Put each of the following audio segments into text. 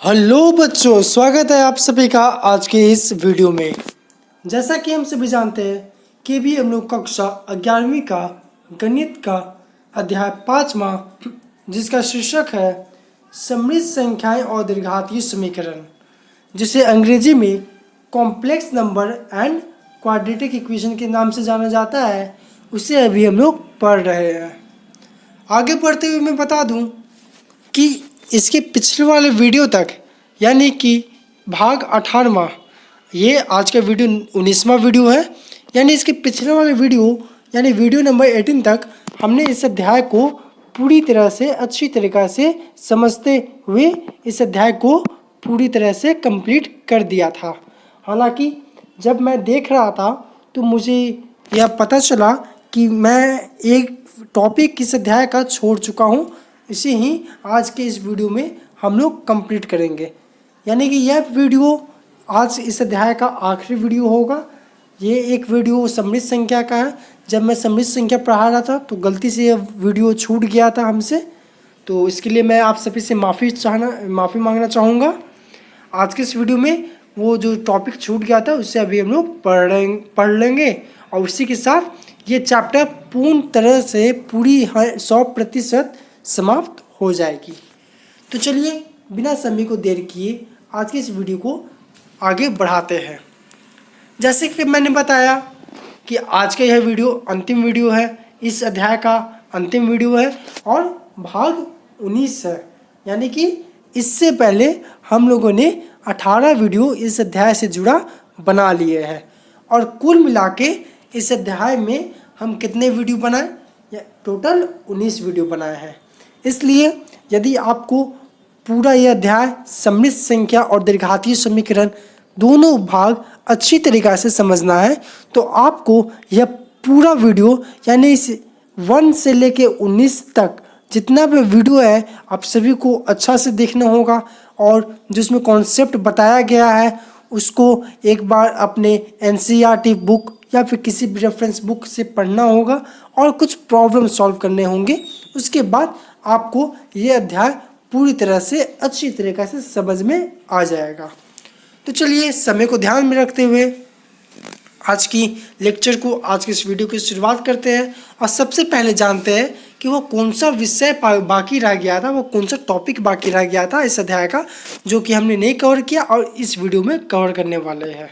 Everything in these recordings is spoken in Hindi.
हेलो बच्चों, स्वागत है आप सभी का आज के इस वीडियो में। जैसा कि हम सभी जानते हैं कि भी हम लोग कक्षा 11वीं का गणित का अध्याय 5वां जिसका शीर्षक है सममित संख्याएं और दीर्घघातीय समीकरण, जिसे अंग्रेजी में complex number and quadratic equation के नाम से जाना जाता है, उसे अभी हम लोग पढ़ रहे हैं। आगे बढ़ते हुए मैं बता दूं कि इसके पिछले वाले वीडियो तक यानी कि भाग 18वां, ये आज का वीडियो 19वां वीडियो है, यानी इसके पिछले वाले वीडियो यानी वीडियो नंबर 18 तक हमने इस अध्याय को पूरी तरह से अच्छी तरीक़ा से समझते हुए इस अध्याय को पूरी तरह से कंप्लीट कर दिया था। हालांकि जब मैं देख रहा था तो मुझे यह पता चला कि मैं एक टॉपिक इस अध्याय का छोड़ चुका हूँ। इसे ही आज के इस वीडियो में हम लोग कंप्लीट करेंगे, यानी कि यह वीडियो आज इस अध्याय का आखिरी वीडियो होगा। ये एक वीडियो सममित संख्या का है। जब मैं सममित संख्या पढ़ा रहा था तो गलती से यह वीडियो छूट गया था हमसे, तो इसके लिए मैं आप सभी से माफ़ी मांगना चाहूँगा। आज के इस वीडियो में वो जो टॉपिक छूट गया था उससे अभी हम लोग पढ़ लेंगे और उसी के साथ ये चैप्टर पूर्ण तरह से पूरी 100% समाप्त हो जाएगी। तो चलिए बिना समय को देर किए आज के इस वीडियो को आगे बढ़ाते हैं। जैसे कि मैंने बताया कि आज का यह वीडियो अंतिम वीडियो है, इस अध्याय का अंतिम वीडियो है और भाग 19 है, यानी कि इससे पहले हम लोगों ने 18 वीडियो इस अध्याय से जुड़ा बना लिए हैं और कुल मिला के इस अध्याय में हम कितने वीडियो बनाए? टोटल 19 वीडियो बनाए हैं। इसलिए यदि आपको पूरा यह अध्याय सममित संख्या और दीर्घघातीय समीकरण दोनों भाग अच्छी तरीक़ा से समझना है तो आपको यह पूरा वीडियो यानी इस 1 से लेके 19 तक जितना भी वीडियो है आप सभी को अच्छा से देखना होगा और जिसमें कॉन्सेप्ट बताया गया है उसको एक बार अपने NCERT बुक या फिर किसी भी रेफरेंस बुक से पढ़ना होगा और कुछ प्रॉब्लम सॉल्व करने होंगे। उसके बाद आपको ये अध्याय पूरी तरह से अच्छी तरीक़ा से समझ में आ जाएगा। तो चलिए समय को ध्यान में रखते हुए आज की लेक्चर को, आज की इस वीडियो की शुरुआत करते हैं और सबसे पहले जानते हैं कि वो कौन सा विषय बाकी रह गया था, वो कौन सा टॉपिक बाकी रह गया था इस अध्याय का, जो कि हमने नहीं कवर किया और इस वीडियो में कवर करने वाले हैं।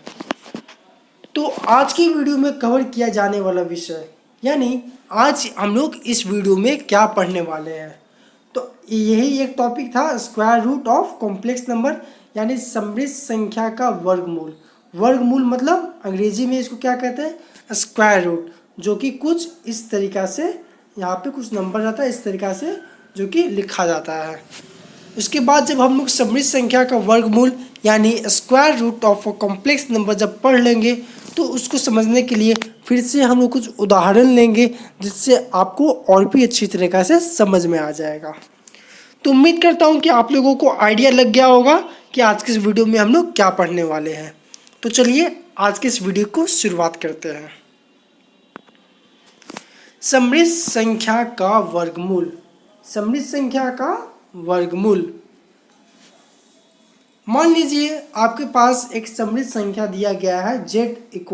तो आज की वीडियो में कवर किया जाने वाला विषय यानी आज हम लोग इस वीडियो में क्या पढ़ने वाले हैं, तो यही एक टॉपिक था square root of complex number, यानी सममित संख्या का वर्गमूल। वर्गमूल मतलब अंग्रेजी में इसको क्या कहते हैं? स्क्वायर रूट, जो कि कुछ इस तरीक़ा से यहाँ पे कुछ नंबर रहता है इस तरीक़ा से जो कि लिखा जाता है। उसके बाद जब हम लोग सममित संख्या का वर्गमूल यानी square root of a complex number जब पढ़ लेंगे तो उसको समझने के लिए फिर से हम लोग कुछ उदाहरण लेंगे जिससे आपको और भी अच्छी तरीक़ा से समझ में आ जाएगा। तो उम्मीद करता हूँ कि आप लोगों को आइडिया लग गया होगा कि आज के इस वीडियो में हम लोग क्या पढ़ने वाले हैं। तो चलिए आज के इस वीडियो को शुरुआत करते हैं। सममित संख्या का वर्गमूल। सममित संख्या का वर्गमूल, मान लीजिए आपके पास एक सममित संख्या दिया गया है z =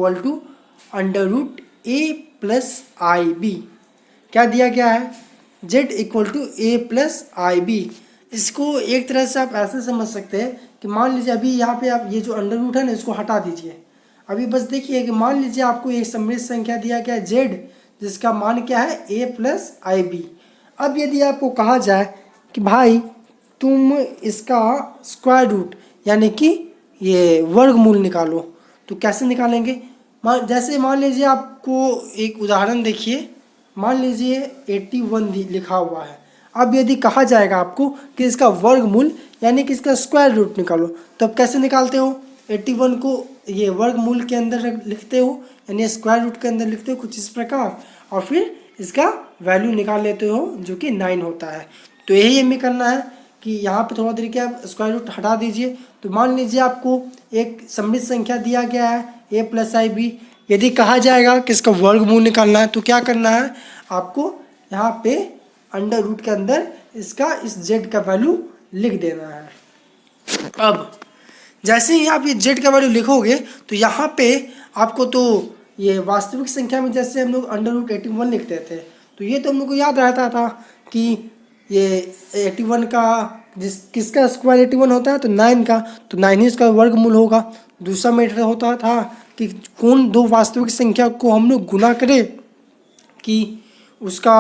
√a+ib। क्या दिया गया है? z = a+ib। इसको एक तरह से आप ऐसे समझ सकते हैं कि मान लीजिए अभी यहाँ पे आप ये जो अंडर रूट है ना इसको हटा दीजिए। अभी बस देखिए कि मान लीजिए आपको एक सममित संख्या दिया गया है z, जिसका मान क्या है? a+ib। अब यदि आपको कहा जाए कि भाई तुम इसका स्क्वायर रूट यानी कि ये वर्गमूल निकालो, तो कैसे निकालेंगे? जैसे मान लीजिए आपको एक उदाहरण देखिए, मान लीजिए 81 लिखा हुआ है। अब यदि कहा जाएगा आपको कि इसका वर्गमूल यानी कि इसका स्क्वायर रूट निकालो, तो अब कैसे निकालते हो? 81 को ये वर्गमूल के अंदर लिखते हो यानी स्क्वायर रूट के अंदर लिखते हो कुछ इस प्रकार, और फिर इसका वैल्यू निकाल लेते हो जो कि 9 होता है। तो यही हमें करना है कि यहाँ पे थोड़ा देर क्या स्क्वायर रूट हटा दीजिए। तो मान लीजिए आपको एक सममित संख्या दिया गया है a+ib। यदि कहा जाएगा कि इसका वर्गमूल निकालना है तो क्या करना है? आपको यहाँ पे अंडर रूट के अंदर इसका इस z का वैल्यू लिख देना है। अब जैसे ही आप ये जेड का वैल्यू लिखोगे तो यहाँ पे आपको तो ये वास्तविक संख्या में जैसे हम लोग √81 लिखते थे, तो ये तो हम लोग को याद रहता था कि ये 81 का किसका स्क्वायर 81 होता है, तो 9 का, तो 9 ही इसका वर्गमूल होगा। दूसरा मेथड होता था कि कौन दो वास्तविक संख्या को हम लोग गुना करें कि उसका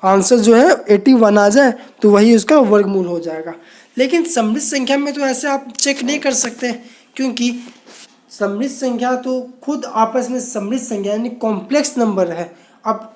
आंसर जो है 81 आ जाए, तो वही उसका वर्गमूल हो जाएगा। लेकिन सममित संख्या में तो ऐसे आप चेक नहीं कर सकते, क्योंकि सममित संख्या तो खुद आपस में सममित संख्या यानी कॉम्प्लेक्स नंबर है। अब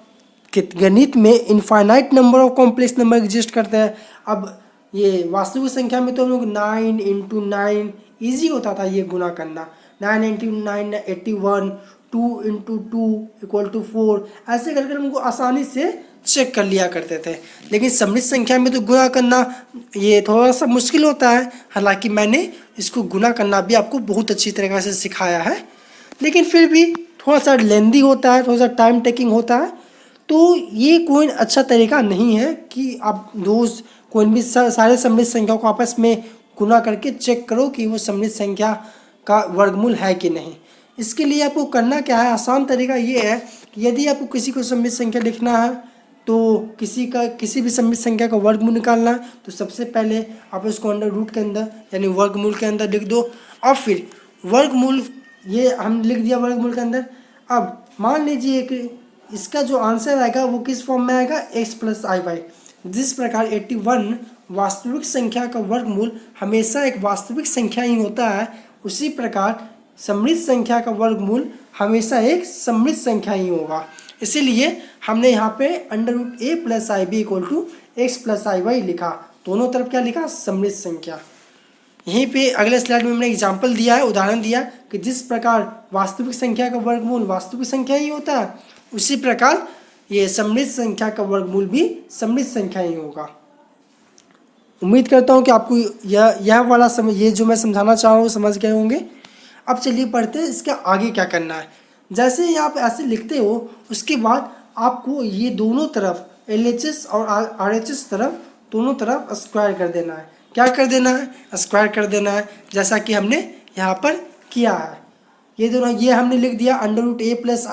गणित में infinite number of complex number exist करते हैं। अब ये वास्तविक संख्या में तो हम लोग 9 × 9 ईजी होता था ये गुना करना, 9 × 9 81, 2 × 2 = 4, ऐसे करके हमको आसानी से चेक कर लिया करते थे। लेकिन सममित संख्या में तो गुना करना ये थोड़ा सा मुश्किल होता है। हालांकि मैंने इसको गुना करना भी आपको बहुत अच्छी तरीक़े से सिखाया है, लेकिन फिर भी थोड़ा सा लेंदी होता है, थोड़ा सा टाइम टेकिंग होता है। तो ये कोई अच्छा तरीका नहीं है कि आप कोई भी सारे सममित संख्या को आपस में गुना करके चेक करो कि वो सममित संख्या का वर्गमूल है कि नहीं। इसके लिए आपको करना क्या है, आसान तरीका ये है कि यदि आपको किसी को सममित संख्या लिखना है, तो किसी भी सममित संख्या का वर्गमूल निकालना है, तो सबसे पहले आप इसको अंडर रूट के अंदर यानी वर्गमूल के अंदर लिख दो। और फिर वर्गमूल ये हम लिख दिया वर्गमूल के अंदर। अब मान लीजिए कि इसका जो आंसर आएगा वो किस फॉर्म में आएगा, x + iy। जिस प्रकार 81 वास्तविक संख्या का वर्गमूल हमेशा एक वास्तविक संख्या ही होता है, उसी प्रकार सममित संख्या का वर्गमूल हमेशा एक सममित संख्या ही होगा। इसीलिए हमने यहाँ पे √a + ib = x + iy लिखा। दोनों तरफ क्या लिखा, सममित संख्या। यहीं पे अगले स्लाइड में हमने एग्जाम्पल दिया है, उदाहरण दिया कि जिस प्रकार वास्तविक संख्या का वर्गमूल वास्तविक संख्या ही होता है, उसी प्रकार ये सममित संख्या का वर्गमूल भी सममित संख्या ही होगा। उम्मीद करता हूँ कि आपको यह वाला ये जो मैं समझाना चाह रहा हूँ समझ गए होंगे। अब चलिए पढ़ते हैं इसके आगे क्या करना है। जैसे ही आप ऐसे लिखते हो, उसके बाद आपको ये दोनों तरफ LHS और RHS तरफ दोनों तरफ स्क्वायर कर देना है। क्या कर देना है, स्क्वायर कर देना है, जैसा कि हमने यहाँ पर किया है। ये दोनों ये हमने लिख दिया √a +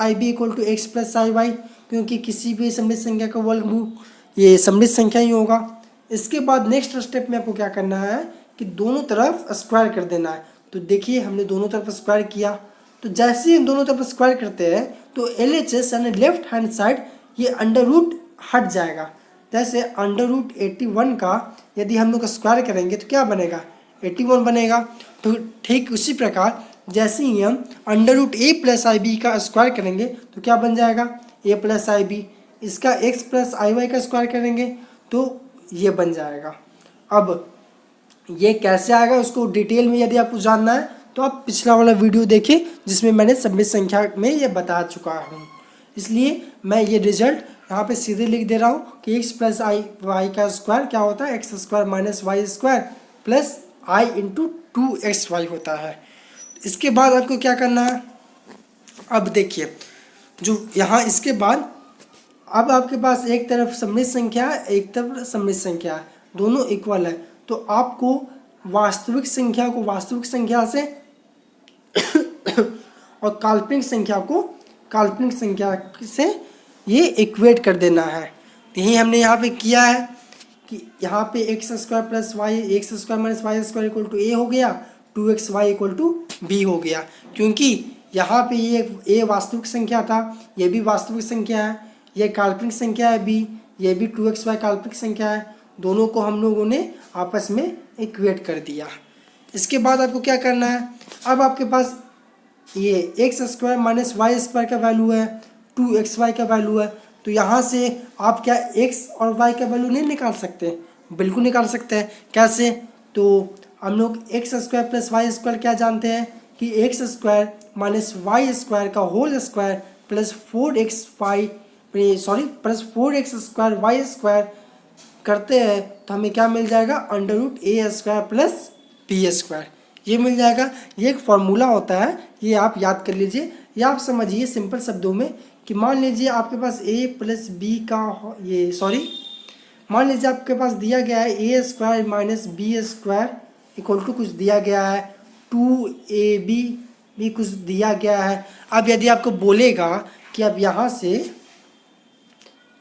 ib = x + iy, क्योंकि किसी भी सममित संख्या का वर्गमूल ये सममित संख्या ही होगा। इसके बाद नेक्स्ट स्टेप में आपको क्या करना है कि दोनों तरफ स्क्वायर कर देना है। तो देखिए हमने दोनों तरफ स्क्वायर किया, तो जैसे ही हम दोनों तरफ स्क्वायर करते हैं तो LHS यानी लेफ्ट हैंड साइड ये अंडर रूट हट जाएगा। जैसे √81 का यदि हम लोग स्क्वायर करेंगे तो क्या बनेगा, 81 बनेगा। तो ठीक उसी प्रकार जैसे ही हम √a + ib का स्क्वायर करेंगे तो क्या बन जाएगा, a + ib। इसका x + iy का स्क्वायर करेंगे तो ये बन जाएगा। अब ये कैसे आएगा उसको डिटेल में यदि आपको जानना है तो आप पिछला वाला वीडियो देखिए, जिसमें मैंने सममित संख्या में ये बता चुका हूँ। इसलिए मैं ये रिजल्ट यहाँ पे सीधे लिख दे रहा हूँ कि x + iy का स्क्वायर क्या होता है, x² - y² + i × 2xy होता है। इसके बाद आपको क्या करना है, अब देखिए जो यहाँ इसके बाद अब आपके पास एक तरफ सममित संख्या है, एक तरफ सममित संख्या है, दोनों इक्वल है। तो आपको वास्तविक संख्या को वास्तविक संख्या से और काल्पनिक संख्या को काल्पनिक संख्या से ये इक्वेट कर देना है। यही हमने यहाँ पे किया है कि यहाँ पे x² + y x² - y² = a हो गया, 2xy = b हो गया। क्योंकि यहाँ पे ये a वास्तविक संख्या था, ये भी वास्तविक संख्या है, ये काल्पनिक संख्या है b, ये भी 2xy काल्पनिक संख्या है। दोनों को हम लोगों ने आपस में इक्वेट कर दिया। इसके बाद आपको क्या करना है, अब आपके पास ये x² - y² का वैल्यू है, 2xy का वैल्यू है, तो यहाँ से आप क्या x और y का वैल्यू नहीं निकाल सकते, बिल्कुल निकाल सकते हैं। कैसे, तो हम लोग x² + y² क्या जानते हैं कि x² - y² का होल स्क्वायर + 4x² y² करते हैं तो हमें क्या मिल जाएगा, √a² + b²। ये मिल जाएगा। ये एक फॉर्मूला होता है, ये आप याद कर लीजिए या आप समझिए सिंपल शब्दों में कि मान लीजिए आपके पास a + b का मान लीजिए आपके पास दिया गया है a² - b² इक्वल टू कुछ दिया गया है, 2ab भी कुछ दिया गया है। अब यदि आपको बोलेगा कि आप यहाँ से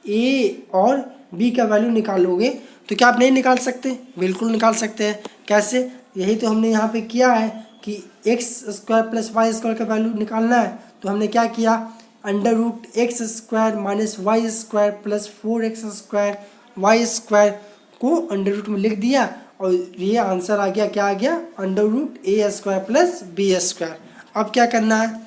a और b का वैल्यू निकालोगे तो क्या आप नहीं निकाल सकते? बिल्कुल निकाल सकते हैं। कैसे? यही तो हमने यहाँ पे किया है कि x square plus y square का वैल्यू निकालना है। तो हमने क्या किया, under root x square minus y square plus 4x square y square को अंडर रूट में लिख दिया और ये आंसर आ गया। क्या आ गया? Under root A square plus B square. अब क्या करना है,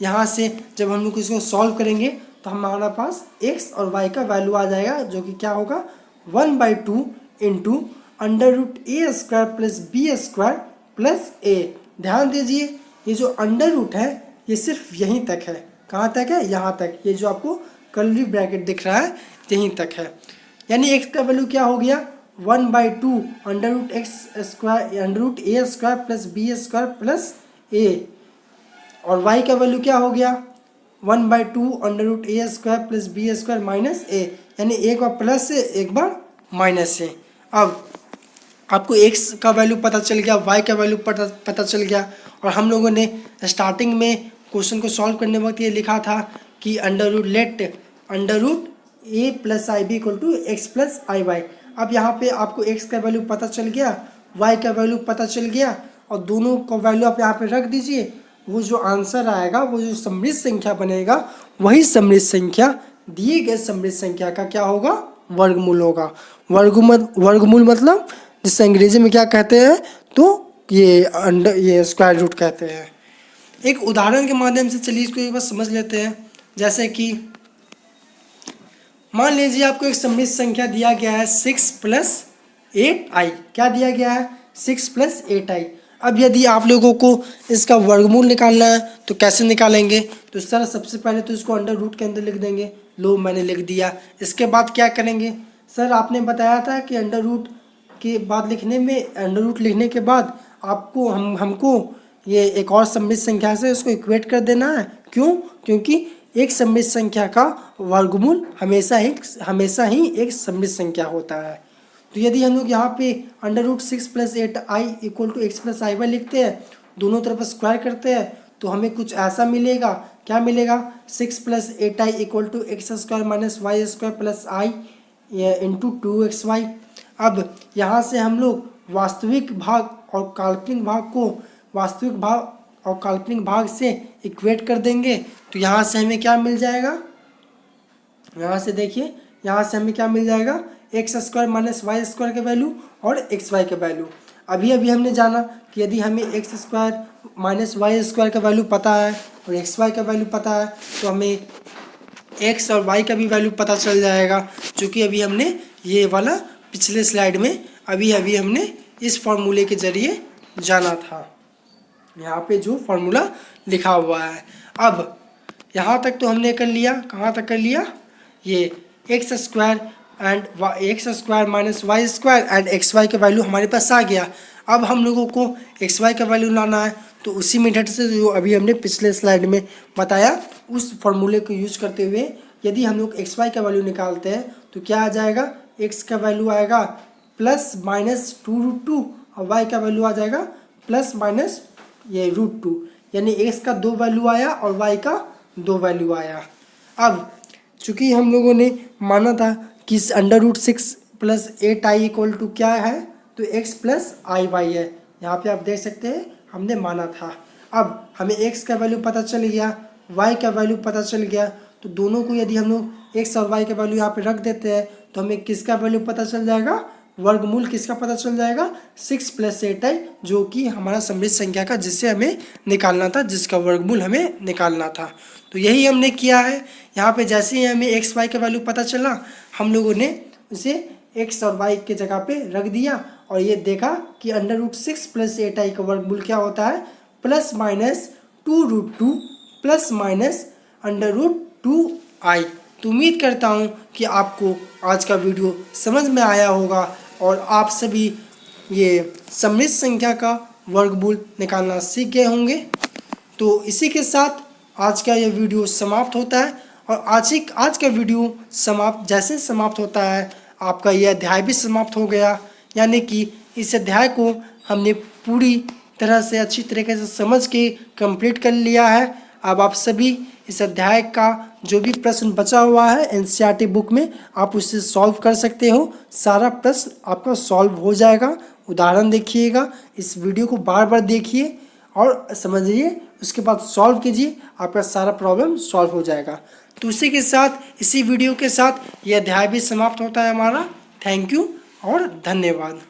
यहाँ से जब हम लोग इसको सॉल्व करेंगे तो हमारे पास x और y का वैल्यू आ जाएगा, जो कि क्या होगा 1/2 into under root A square plus B square plus A. ध्यान दीजिए ये जो अंडर रूट है ये सिर्फ यहीं तक है। कहाँ तक है? यहाँ तक। ये जो आपको कर्ली ब्रैकेट दिख रहा है यहीं तक है। यानी x का वैल्यू क्या हो गया 1/2 under root x square under root A square plus B square plus A, और y का वैल्यू क्या हो गया 1/2 under root A square plus B square minus A. यानी एक बार प्लस है एक बार माइनस है। अब आपको x का वैल्यू पता चल गया, y का वैल्यू पता चल गया, और हम लोगों ने स्टार्टिंग में क्वेश्चन को सॉल्व करने वक्त ये लिखा था कि under root a plus i b equal to x plus i y. अब यहाँ पे आपको x का वैल्यू पता चल गया, y का वैल्यू पता चल गया, और दोनों का वैल्यू आप यहाँ पे रख दीजिए। वो जो आंसर आएगा, वो जो समृद्ध संख्या बनेगा, वही समृद्ध संख्या दिए गए समृद्ध संख्या का क्या होगा, वर्गमूल होगा। वर्गमूल मतलब जिससे अंग्रेजी में क्या कहते हैं, तो ये स्क्वायर रूट कहते हैं। एक उदाहरण के माध्यम से चलिए इसको एक बार समझ लेते हैं। जैसे कि मान लीजिए आपको एक समृद्ध संख्या दिया गया है 6 + 8i। क्या दिया गया है? 6 + 8i। अब यदि आप लोगों को इसका वर्गमूल निकालना है तो कैसे निकालेंगे? तो सर सबसे पहले तो इसको अंडर रूट के अंदर लिख देंगे। लो मैंने लिख दिया। इसके बाद क्या करेंगे? सर आपने बताया था कि अंडर रूट लिखने के बाद आपको हमको ये एक और समृद्ध संख्या से इसको इक्वेट कर देना है। क्यों? क्योंकि एक समृद्ध संख्या का वर्गमूल हमेशा ही एक समृद्ध संख्या होता है। तो यदि हम लोग यहाँ पे under root 6 + 8i equal to x plus i y लिखते हैं, दोनों तरफ स्क्वायर करते हैं, तो हमें कुछ ऐसा मिलेगा। क्या मिलेगा? 6 + 8i equal to x square minus y square plus i into 2xy। अब यहाँ से हम लोग वास्तविक भाग और काल्पनिक भाग से इक्वेट कर देंगे। तो यहाँ से हमें क्या मिल जाएगा? यहाँ से देखिए, यहाँ से हमें क्या मिल जाएगा, x square minus y square का वैल्यू और एक्स वाई का वैल्यू। अभी हमने जाना कि यदि हमें x square minus y square का वैल्यू पता है और एक्स वाई का वैल्यू पता है, तो हमें एक्स और वाई का भी वैल्यू पता चल जाएगा, जो कि अभी हमने ये वाला पिछले स्लाइड में अभी हमने इस फॉर्मूले के ज़रिए जाना था। यहाँ पे जो फॉर्मूला लिखा हुआ है। अब यहाँ तक तो हमने कर लिया। कहाँ तक कर लिया? ये x square minus y square and x y का वैल्यू हमारे पास आ गया। अब हम लोगों को एक्स वाई का वैल्यू लाना है, तो उसी मेथड से जो अभी हमने पिछले स्लाइड में बताया, उस फॉर्मूले को यूज करते हुए यदि हम लोग एक्स वाई का वैल्यू निकालते हैं तो क्या आ जाएगा? एक्स का वैल्यू आएगा +-2√2 और वाई का वैल्यू आ जाएगा +- ये √2। यानी एक्स का 2 वैल्यू आया और वाई का 2 वैल्यू आया। अब चूँकि हम लोगों ने माना था कि under root 6 + 8i equal to क्या है, तो x प्लस आई वाई है। यहाँ पे आप देख सकते हैं हमने माना था। अब हमें x का वैल्यू पता चल गया, y का वैल्यू पता चल गया, तो दोनों को यदि हम लोग x और y का वैल्यू यहाँ पे रख देते हैं तो हमें किसका वैल्यू पता चल जाएगा? वर्गमूल किसका पता चल जाएगा? 6 + 8i, जो कि हमारा समृद्ध संख्या का जिससे हमें निकालना था, जिसका वर्गमूल हमें निकालना था। तो यही हमने किया है। यहाँ पे जैसे ही हमें एक्स वाई का वैल्यू पता चला, हम लोगों ने उसे एक्स और वाई के जगह पे रख दिया और ये देखा कि अंडर रूट 6 + 8i का वर्गमूल क्या होता है? +-2√2 + अंडर रूट 2i। तो उम्मीद करता हूँ कि आपको आज का वीडियो समझ में आया होगा और आप सभी ये समृद्ध संख्या का वर्गमूल निकालना सीख गए होंगे। तो इसी के साथ आज का ये वीडियो समाप्त होता है, और आज का वीडियो जैसे समाप्त होता है, आपका यह अध्याय भी समाप्त हो गया। यानी कि इस अध्याय को हमने पूरी तरह से अच्छी तरीके से समझ के कंप्लीट कर लिया है। अब आप सभी इस अध्याय का जो भी प्रश्न बचा हुआ है एनसीईआरटी बुक में आप उसे सॉल्व कर सकते हो। सारा प्रश्न आपका सॉल्व हो जाएगा। उदाहरण देखिएगा, इस वीडियो को बार बार देखिए और समझिए, उसके बाद सॉल्व कीजिए, आपका सारा प्रॉब्लम सॉल्व हो जाएगा। तो उसी के साथ, इसी वीडियो के साथ यह अध्याय भी समाप्त होता है हमारा। थैंक यू और धन्यवाद।